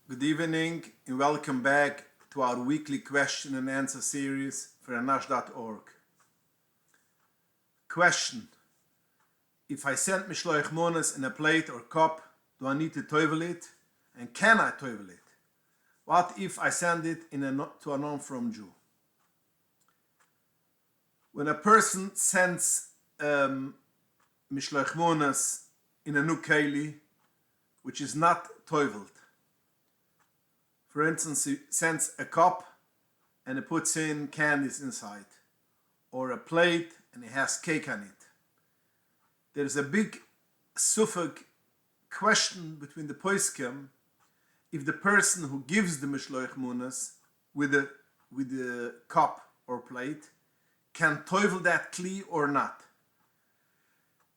Good evening and welcome back to our weekly question and answer series for anash.org. Question: if I send Mishloach Monas in a plate or cup, do I need to table it? And can I table it? What if I send it to a non-from Jew? When a person sends Mishloach Monas in a new keli, which is not toiveled, for instance, he sends a cup and he puts in candies inside, or a plate and it has cake on it. There's a big suffix question between the poskim if the person who gives the Mishloach Monas with the cup or plate can toivel that kli or not.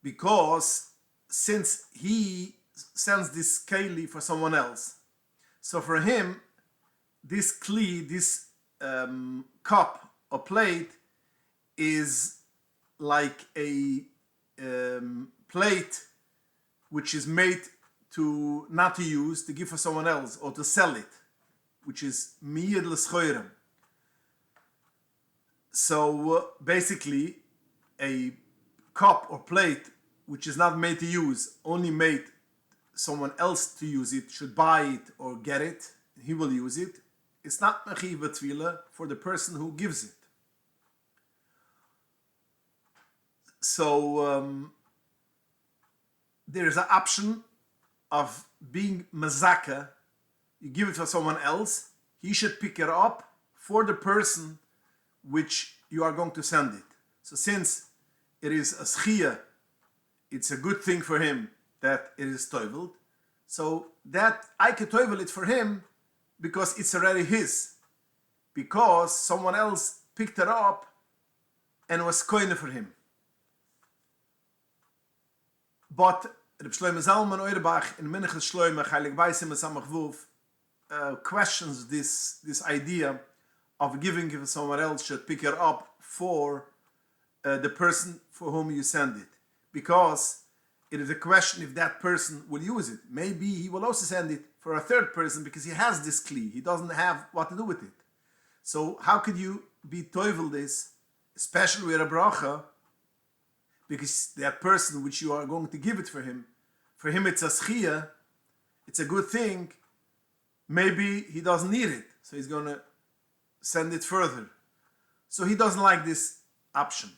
Because since he sends this keli for someone else, so for him, this kli, this cup or plate is like a plate which is made to not to use, to give for someone else or to sell it, which is miyad l'schoirem. So basically, a cup or plate which is not made to use, only made someone else to use it, should buy it or get it, he will use it. It's not mechiv b'tefillah for the person who gives it. So there is an option of being mazaka. You give it to someone else, he should pick it up for the person which you are going to send it. So since it is a schia, it's a good thing for him that it is toiveled. So that I could toivel it for him because it's already his. Because someone else picked it up and was koine for him. But Reb Shlomo Zalman Auerbach in Minchas Shlomo Heilig Beisim Samachvuf questions this idea of giving if someone else should pick it up for the person for whom you send it. Because it is a question if that person will use it. Maybe he will also send it for a third person because he has this kli. He doesn't have what to do with it. So how could you be toivel this, especially with a bracha, because that person which you are going to give it for him it's a schia, it's a good thing, maybe he doesn't need it, so he's going to send it further. So he doesn't like this option.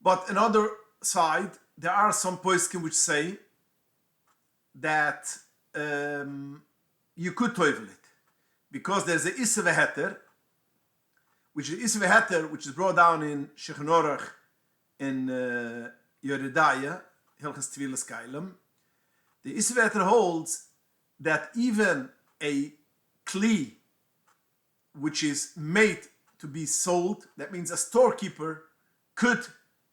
But another side, there are some poskim which say that you could toivel it, because there's a issa v'heter, which is issa v'heter, which is brought down in Shechin in Yeridaya, Hilchas Tvilas Keilim. The issa v'heter holds that even a kli which is made to be sold, that means a storekeeper could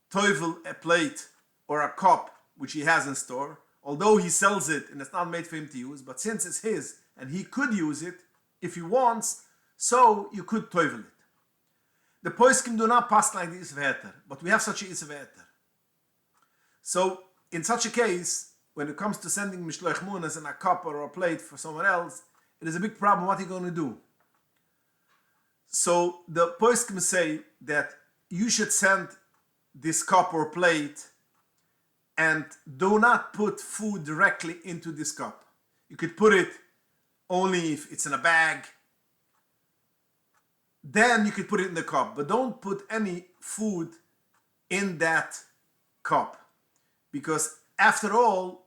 toivel a plate or a cup which he has in store, although he sells it and it's not made for him to use, but since it's his and he could use it if he wants, so you could toivel it. The poskim do not pass like the isveter, but we have such a isveter. So in such a case, when it comes to sending mishloach monas in a cup or a plate for someone else, it is a big problem. What are you going to do? So the poskim say that you should send this cup or plate and do not put food directly into this cup. You could put it only if it's in a bag. Then you could put it in the cup, but don't put any food in that cup, because after all,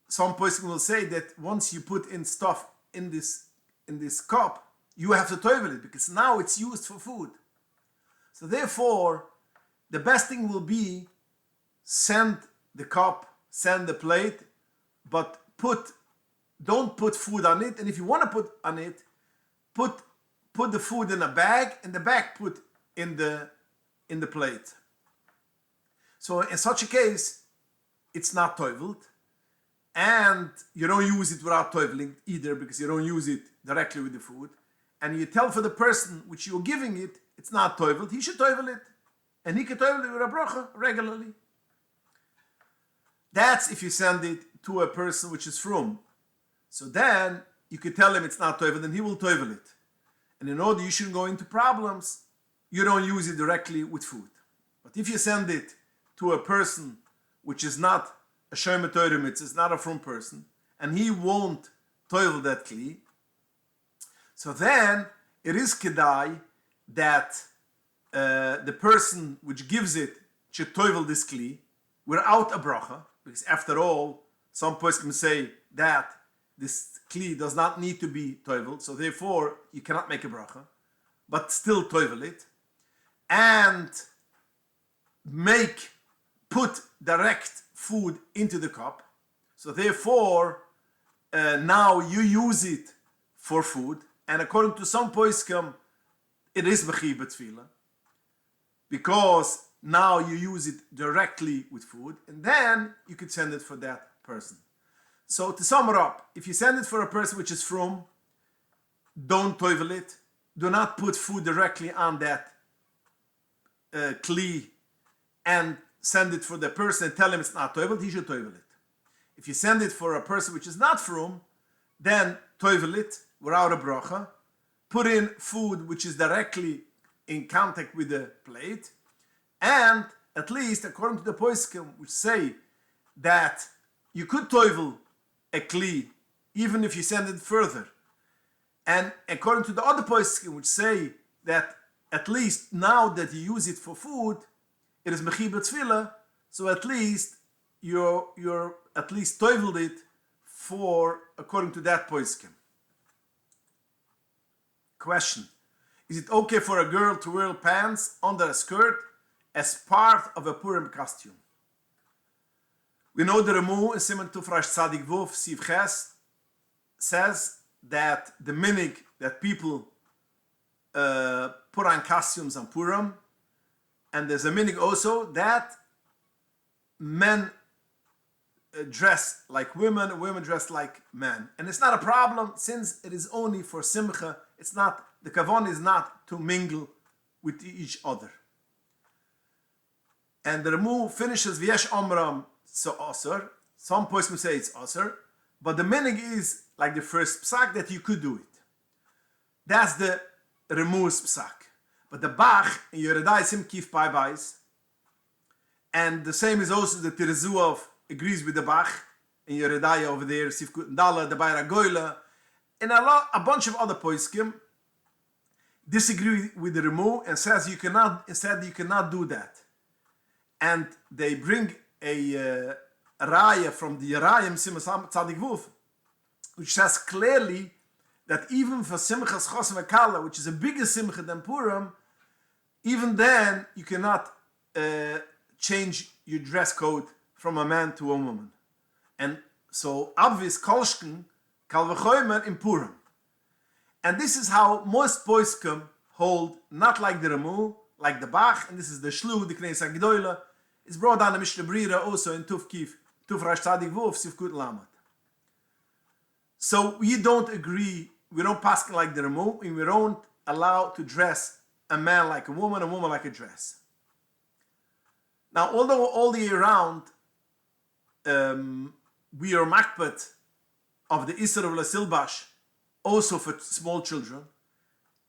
some person will say that once you put in stuff in this cup, you have to toivel it because now it's used for food. So therefore, the best thing will be send the cup, send the plate, but don't put food on it. And if you want to put on it, put the food in a bag, and the bag put in the plate. So in such a case, it's not toiveled, and you don't use it without toiveling either, because you don't use it directly with the food. And you tell for the person which you're giving it, it's not toiveled, he should toivel it. And he can toivel it with a bracha regularly. That's if you send it to a person which is from. So then you could tell him it's not toivel, then he will toivel it. And in order you shouldn't go into problems, you don't use it directly with food. But if you send it to a person which is not a shomer Torah mitzvah, it's not a from person, and he won't toivel that kli, so then it is kedai that the person which gives it should toivel this kli without a bracha, because after all, some poskim say that this kli does not need to be toivel, so therefore you cannot make a bracha, but still toivel it, and put direct food into the cup. So therefore, now you use it for food, and according to some poskim, it is b'chi b'tfila, because now you use it directly with food, and then you could send it for that person. So to sum it up, if you send it for a person which is from, don't toivel it. Do not put food directly on that kli and send it for the person and tell him it's not toivel, he should toivel it. If you send it for a person which is not from, then toivel it without a bracha. Put in food which is directly in contact with the plate, and at least according to the poskim which say that you could toivel a kli even if you send it further, and according to the other poskim which say that at least now that you use it for food, it is mechi b'tfila, so at least you're at least toiveled it for according to that poskim. Question: is it okay for a girl to wear pants under a skirt as part of a Purim costume? We know the Remu in Siman Tufrash Tzadik Vov Siv Ches says that the minig that people put on costumes on Purim, and there's a minig also that men dress like women and women dress like men. And it's not a problem since it is only for simcha. It's not, the kavan is not to mingle with each other. And the Remu finishes V'yesh Omram so Osir. Some poskim say it's Osir, but the minig is like the first psak that you could do it. That's the Remu's psak. But the Bach in Yeredai Sim Kif Pai Bais, and the same is also the Tirzuov agrees with the Bach in Yeredai over there, Sifkut Ndala, the Bayra Goyla, and a bunch of other poskim disagree with the Remu and says you cannot do that. And they bring a raya from the Yerayim Simcha Tzadik Vuf, which says clearly that even for Simchas Chos V'Kala, which is a bigger Simcha than Purim, even then you cannot change your dress code from a man to a woman. And so obvious Kolshken, Kal V'choymer in Purim. And this is how most poskim hold, not like the Remu, like the Bach, and this is the Shlu, the Knesset Gdoila. It's brought down the Mishnah Brira also in Tuf Kif, Tuf Rash Tzadik Vuf, Sifkut Lamat. So we don't agree, we don't pass like the Remu, and we don't allow to dress a man like a woman like a dress. Now, although all the year round we are makbat of the Isser of Lasilbash, also for small children,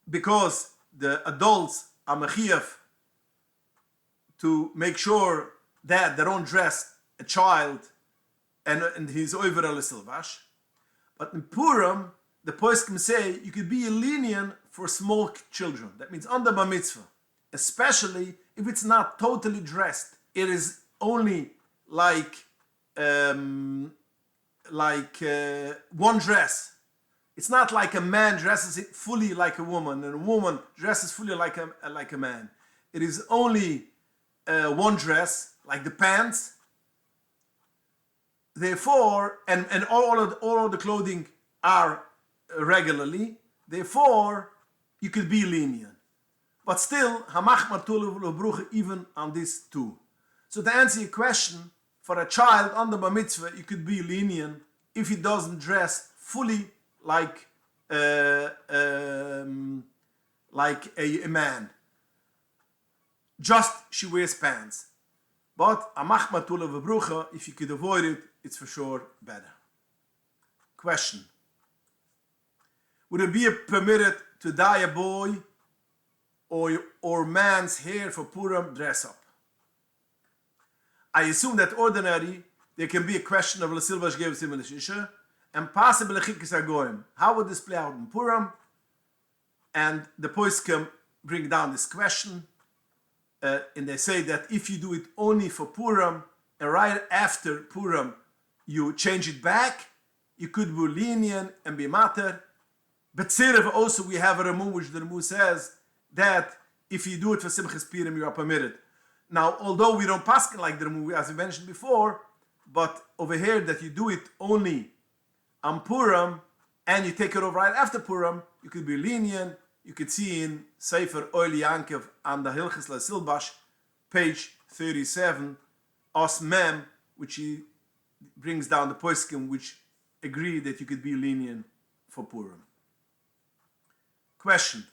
because the adults are mechiyev to make sure that they don't dress a child and he's over a Lasilbash. But in Purim, the poskim say you could be lenient for small children. That means under bar mitzvah, especially if it's not totally dressed. It is only like one dress. It's not like a man dresses it fully like a woman and a woman dresses fully like a man. It is only one dress, like the pants. Therefore, and all of the clothing are regularly. Therefore, you could be lenient. But still, hamach martul even on this too. So to answer your question, for a child under bar mitzvah, you could be lenient if he doesn't dress fully like a man. Just she wears pants. But if you could avoid it, it's for sure better. Question: Would it be permitted to dye a boy or man's hair for Purim dress up? I assume that ordinary there can be a question of lashilbash gevis im and possibly chikis agoyim. How would this play out in Purim? And the poskim bring down this question, and they say that if you do it only for Purim and right after Purim you change it back, you could be lenient and be matter. But Tzirev also we have a Ramu which the Ramu says that if you do it for Simchas Purim you are permitted. Now, although we don't paskin like the Ramu as we mentioned before, but over here that you do it only on Purim and you take it over right after Purim, you could be lenient. You could see in Sefer Oili Yankev on the Hilchis Lasilbash, page 37, Os Mem, which he brings down the poskim which agree that you could be lenient for Purim. Question: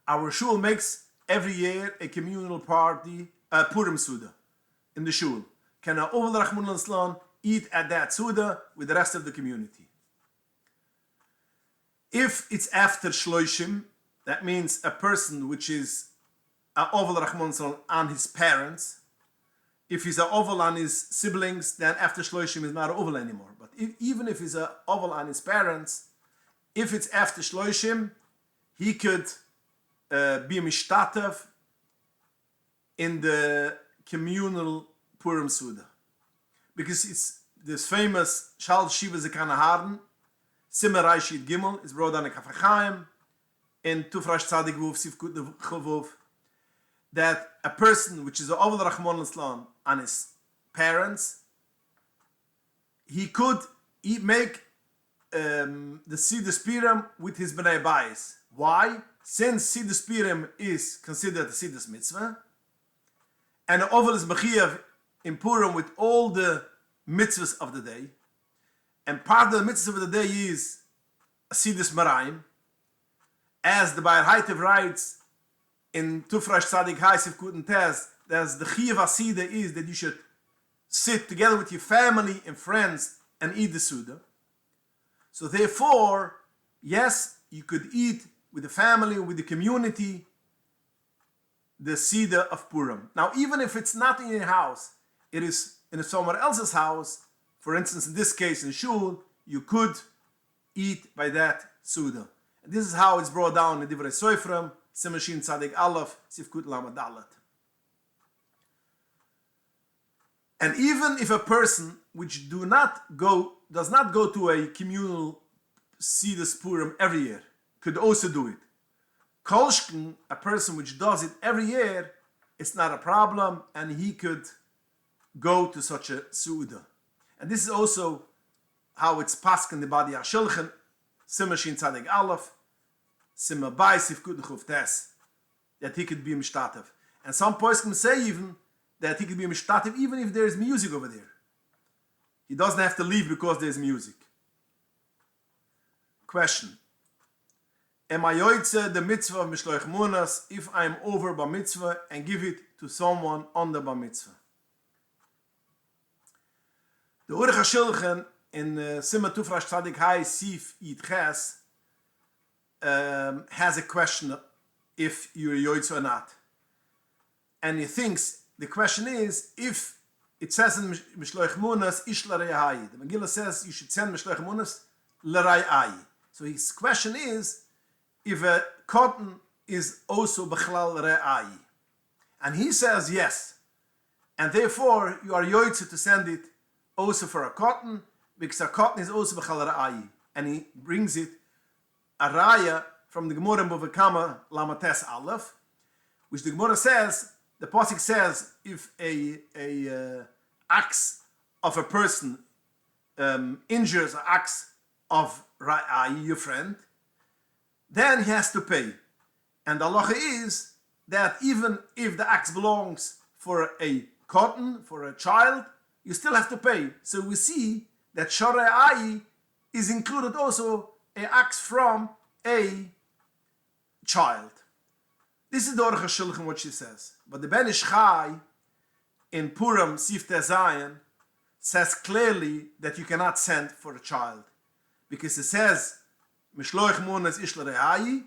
our shul makes every year a communal party, a Purim Suda, in the shul. Can a Oval Rachmun al eat at that Suda with the rest of the community? If it's after Shloishim, that means a person which is a Oval Rachmun on his parents. If he's a Oval on his siblings, then after Shloishim is not an Oval anymore. But even if he's a Oval on his parents, if it's after Shloishim, he could be mishtatev in the communal Purim Suda. Because it's this famous Shal Shiva Zekana Harden, Simmer Reishit Gimel, is brought down in Kafachayim, in Tufrash Tzadik Vuf Sivkut Chavov, that a person which is a Oval Rachmon L'Slan on his parents, he could make the Sidus Purim with his Bnei Bayis. Why? Since Sidus Purim is considered a Sidus Mitzvah, and the Oval is Mechiyav in Purim with all the mitzvahs of the day, and part of the mitzvahs of the day is a Sidus Marayim, as the Baal Haitev writes in Tufrash Tzadik Haisif Kuten Tez, there's the Chiyav Asida is that you should sit together with your family and friends and eat the Suda. So therefore, yes, you could eat with the family, with the community, the Sida of Purim. Now, even if it's not in your house, it is in someone else's house, for instance, in this case in Shul, you could eat by that Suda. And this is how it's brought down in Divrei Soifrim, Simashin Tzadik Aleph, Sifkut Lamed Dalet. And even if a person which does not go to a communal Sidus Purim every year, could also do it. Kolshkin, a person which does it every year, it's not a problem, and he could go to such a Suda. And this is also how it's passed in the body Ashilchen, Simashin Tzadik Aleph, Sima Bai Sifkut Chuf Tes, that he could be Mishtatev. And some poskim say even that he could be Mishtatev even if there is music over there. He doesn't have to leave because there's music. Question: am I yoytze the mitzvah of Mishloach Munas if I'm over bar mitzvah and give it to someone under bar mitzvah? The Urich HaShilchen in Sima Tufrash Tzadik Hai Sif Yit Ches has a question if you're yoytze or not. And he thinks the question is if it says in Mishloach Munas Ish L'Rayai. The Megillah says you should send Mishloach Munas L'Rayai. So his question is if a cotton is also B'chlal Re'ai. And he says yes. And therefore you are yoytze to send it also for a cotton, because a cotton is also B'chlal Re'ai. And he brings it a raya from the Gemara in Bava Kama Lamates Aleph, which the Gemara says, the Pasuk says, if a axe of a person injures an axe of Ra'ai, your friend, then he has to pay. And the halacha is that even if the axe belongs for a cotton, for a child, you still have to pay. So we see that Shorei is included also an axe from a child. This is the Orach HaShulchan what she says. But the Ben Ish Chai in Purim Sif Tezayin says clearly that you cannot send for a child. Because it says Mishloach munas ish l're'ai,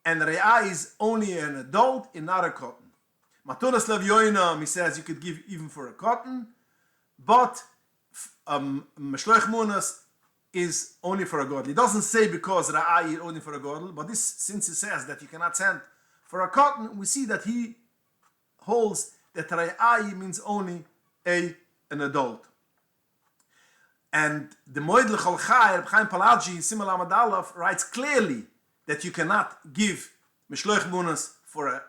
and re'ai is only an adult and not a cotton. Matunas levyoinam, he says you could give even for a cotton, but Mishloach munas is only for a godly. It doesn't say because re'ai is only for a godly, but this, since he says that you cannot send for a cotton, we see that he holds that re'ai means only an adult. And the Moed L'Chol Chai, Reb Chaim Palagi, Simon Lamed Aleph, writes clearly that you cannot give Mishloach Munas for a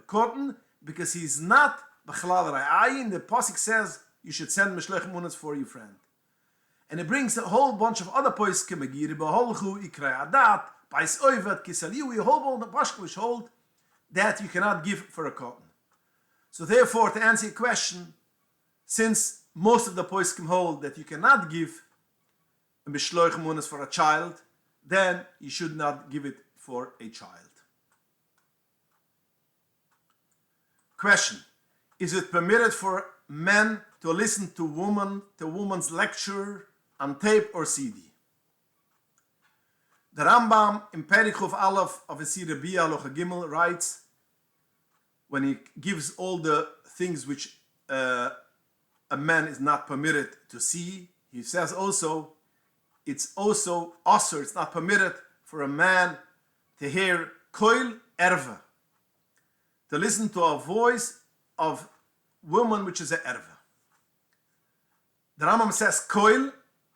cotton because he's not B'chalal Ra'ayin. The Pasuk says you should send Mishloach Munas for your friend. And it brings a whole bunch of other poskim, Megiri, B'holchu, Ikra Adat, Pais Oivet, Kisaliu, a whole bunch of poskim which hold that you cannot give for a cotton. So therefore, to answer your question, since most of the poskim hold that you cannot give a mishloach munas for a child, then you should not give it for a child. Question: is it permitted for men to listen to woman's lecture on tape or CD? The Rambam in Perikov Aleph of Esir Bia Locha Gimel writes, when he gives all the things which a man is not permitted to see, he says also, it's also it's not permitted for a man to hear koil erva, to listen to a voice of woman which is a erva. The Rambam says koil,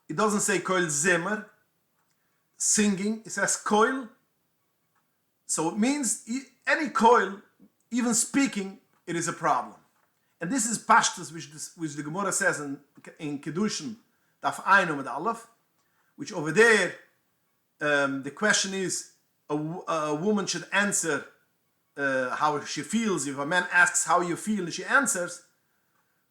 it doesn't say koil zimmer, singing, it says koil. So it means any koil, even speaking, it is a problem. And this is pashtus, which the Gemara says in Kedushin, daf ein with Aleph, which over there, the question is, a woman should answer how she feels. If a man asks how you feel, and she answers,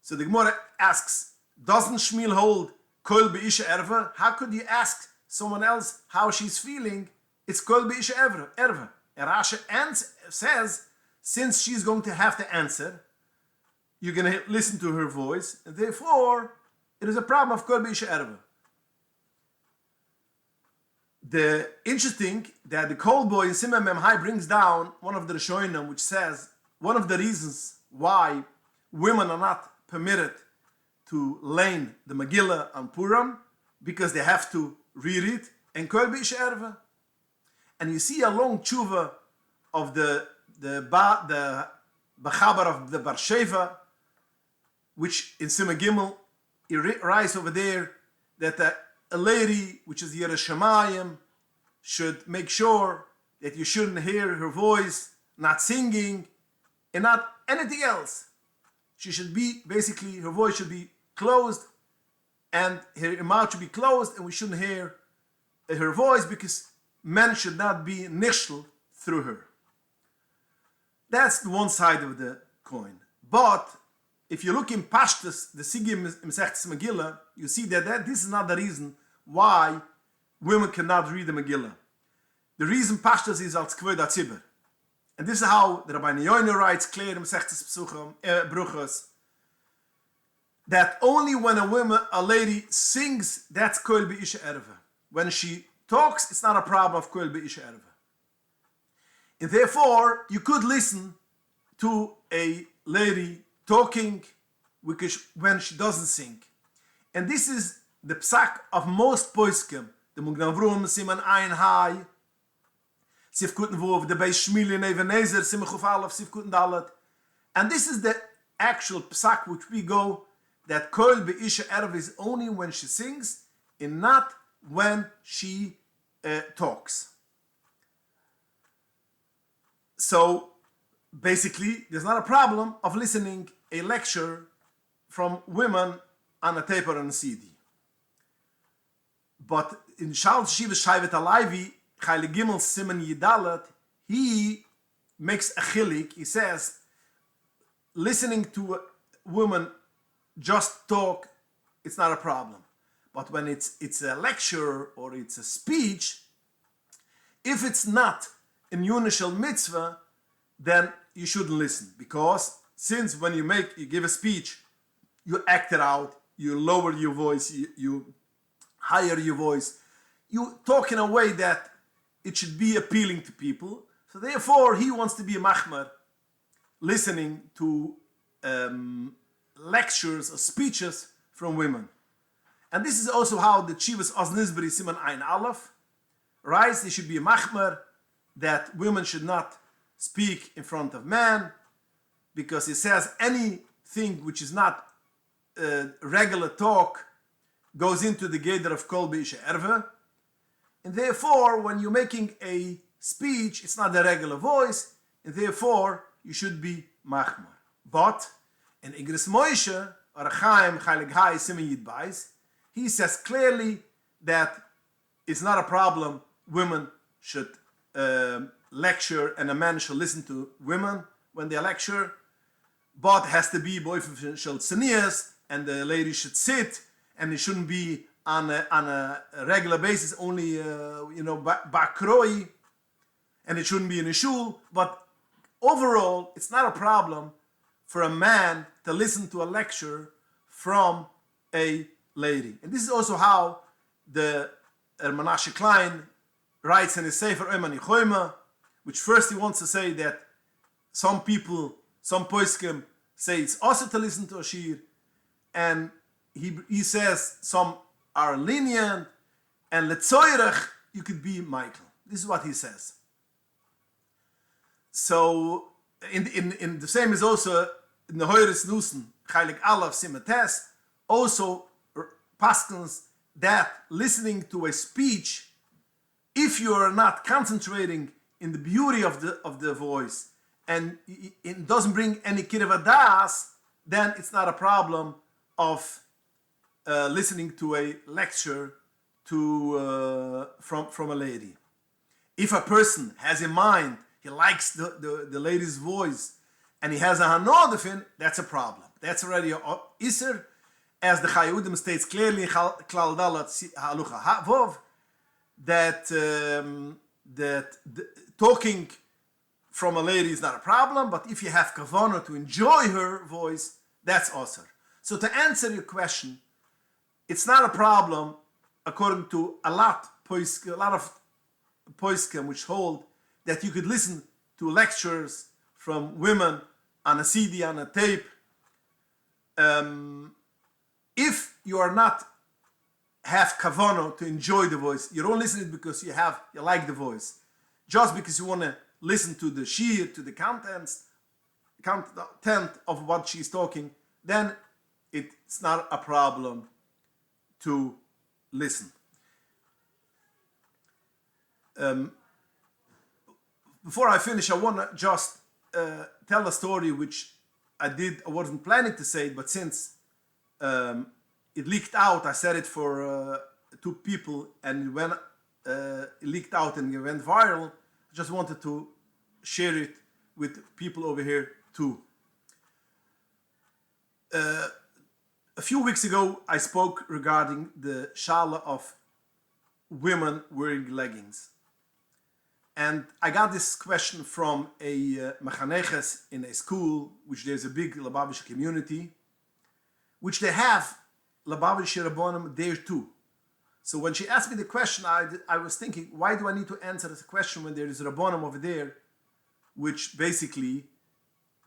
so the Gemara asks, doesn't Shmuel hold kol be'isha erva? How could you ask someone else how she's feeling? It's kol be'isha erva. And Rashi says, since she's going to have to answer, you're going to listen to her voice, and therefore, it is a problem of kol be'isha erva. The interesting that the Kol Boy in Simon Memhai brings down one of the Rishonim, which says one of the reasons why women are not permitted to learn the Megillah on Purim, because they have to read it, and kol be'isha erva. And you see a long tshuva of the Bachabar of the Bar Sheva, which in Simon Gimel, he writes over there that a lady, which is Yerushalayim, should make sure that you shouldn't hear her voice, not singing, and not anything else. She should be, basically, her voice should be closed, and her mouth should be closed, and we shouldn't hear her voice, because men should not be nishal through her. That's the one side of the coin. But if you look in Pashtus, the Sigim in Mesechtes Megillah, you see that this is not the reason why women cannot read the Megillah. The reason Pashtus is als Kvod HaTzibur. And this is how the Rabbi Yoina writes clear in Mesechtes Bruchos, that only when a lady sings, that's kol be'isha erva. When she talks, it's not a problem of kol be'isha erva. And therefore, you could listen to a lady talking when she doesn't sing. And this is the psak of most poskim. The Mugdan Vrum, Siman Ein Hai, Sif Kuten Vov, the Beis Shmili Nevenezer, Simchuf Aleph, Sif Kuten Dalet. And this is the actual psak which we go, that kol be'isha erva is only when she sings and not when she talks. So basically, there's not a problem of listening a lecture from women on a tape or on a CD. But in Shal Shiva Shaivet Alayvi, Chayli Gimel Siman Yidalet, he makes a chilik. He says, listening to a woman just talk, it's not a problem. But when it's a lecture or it's a speech, if it's not in Yunishal Mitzvah, then you shouldn't listen. Because since when you give a speech, you act it out, you lower your voice, you higher your voice, you talk in a way that it should be appealing to people. So therefore, he wants to be a machmer, listening to lectures or speeches from women. And this is also how the Chivas Osnisberi Siman Ein Aleph writes. There should be a machmer that women should not speak in front of men, because he says anything which is not regular talk goes into the gather of kol beisha erve. And therefore, when you're making a speech, it's not a regular voice, and therefore you should be machmer. But in Igris Moshe, or Chaim Chayleg Hai Simen Yidbais, he says clearly that it's not a problem. Women should lecture, and a man should listen to women when they lecture, but it has to be boyfriend shel tzenias, and the lady should sit, and it shouldn't be on a regular basis, only bakroi, and it shouldn't be in a shul. But overall, it's not a problem for a man to listen to a lecture from a lady. And this is also how the Menashe Klein writes in his Sefer Oman Yichoyma, which first he wants to say that some people, some poskim, say it's also to listen to a shir, and he says some are lenient, and letzoirech, you could be Michael. This is what he says. So in the same is also in the Hoyres Nusen, Chaylik Aleph Simates, also paskins that listening to a speech, if you are not concentrating in the beauty of the voice, and it doesn't bring any kiruv das, then it's not a problem of listening to a lecture from a lady. If a person has in mind, he likes the lady's voice, and he has a hanodafin, that's a problem. That's already a iser, as the Chayudim states clearly in Klal Dalat Halucha Vov, that talking from a lady is not a problem, but if you have kavanah to enjoy her voice, that's also. So to answer your question, it's not a problem according to a lot of poiskim which hold that you could listen to lectures from women on a CD, on a tape. If you are not have kavanah to enjoy the voice, you don't listen to it because you like the voice, just because you want to listen to the shir, to the content of what she's talking, then it's not a problem to listen. Before I finish, I want to just tell a story which I wasn't planning to say it, but since it leaked out, I said it for 2 people, and when it leaked out and it went viral, I just wanted to share it with people over here too. A few weeks ago, I spoke regarding the shala of women wearing leggings. And I got this question from a mechaneches in a school, which there's a big Lubavitcher community, which they have Lubavitcher Rabbonim there too. So when she asked me the question, I was thinking, why do I need to answer this question when there is Rabbonim over there, which basically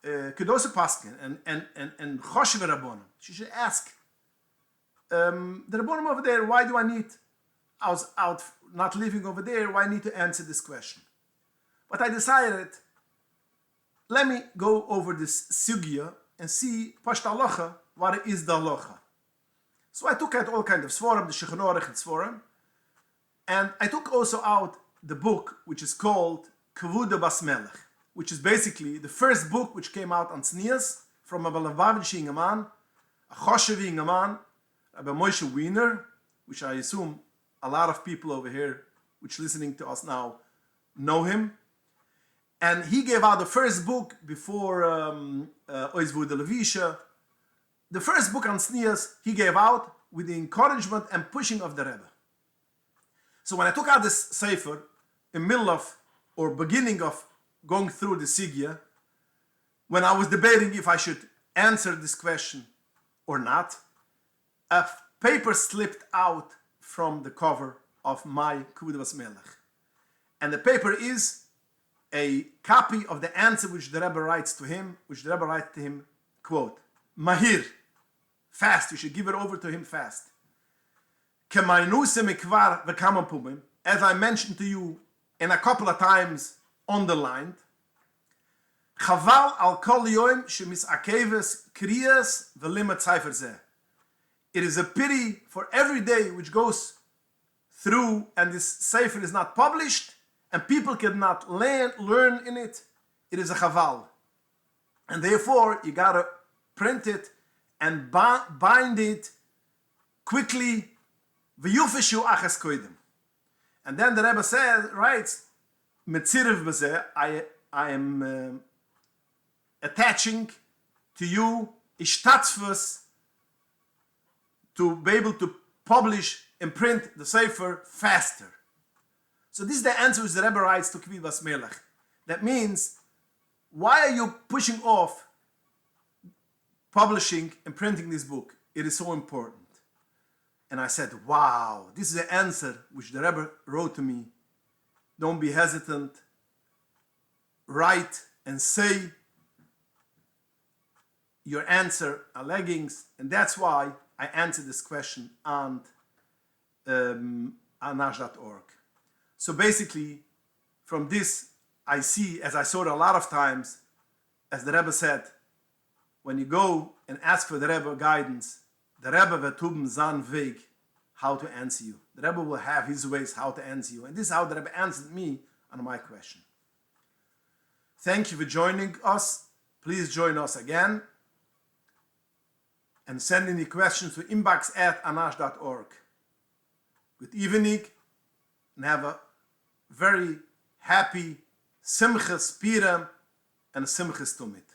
could also paskin and choshev Rabbonim. She should ask the Rabbonim over there, why do I need, I was out not living over there, why I need to answer this question? But I decided, let me go over this sugya and see pashta halacha, what is the halacha. So I took out all kinds of svarim, the shechnorich and svarim, and I took also out the book which is called Kvuda Bas Melech, which is basically the first book which came out on tznias from a Lubavitcher man, a choshev man, Rabbi Moshe Wiener, which I assume a lot of people over here which listening to us now know him. And he gave out the first book before Oizvu de Levisha. The first book on tznias he gave out with the encouragement and pushing of the Rebbe. So when I took out this sefer, in middle of or beginning of going through the sigya, when I was debating if I should answer this question or not, a paper slipped out from the cover of my Kvuda Bas Melech. And the paper is a copy of the answer which the Rebbe writes to him, quote, Mahir, fast, you should give it over to him fast. As I mentioned to you in a couple of times underlined, Chaval al kol yoim shemis'akeves kriyas v'limat tzayfer zeh. It is a pity for every day which goes through and this sefer is not published and people cannot learn in it. It is a chaval. And therefore, you gotta print it and bind it quickly. V'yufeshu achas koidem. And then the Rebbe writes, Metzirev b'zeh, I am attaching to you ishtatzvus to be able to publish and print the sefer faster. So this is the answer which the Rebbe writes to Kvi Bas Melech. That means, why are you pushing off publishing and printing this book? It is so important. And I said, wow, this is the answer which the Rebbe wrote to me. Don't be hesitant. Write and say your answer are leggings. And that's why I answered this question on nash.org. So basically, from this, I see, as I saw it a lot of times, as the Rebbe said, when you go and ask for the Rebbe guidance, the Rebbe wird haben sein Weg how to answer you. The Rebbe will have his ways how to answer you. And this is how the Rebbe answered me on my question. Thank you for joining us. Please join us again. And send in your questions to inbox@anash.org. Good evening and have a very happy Simchas Purim and Simchas Tumit.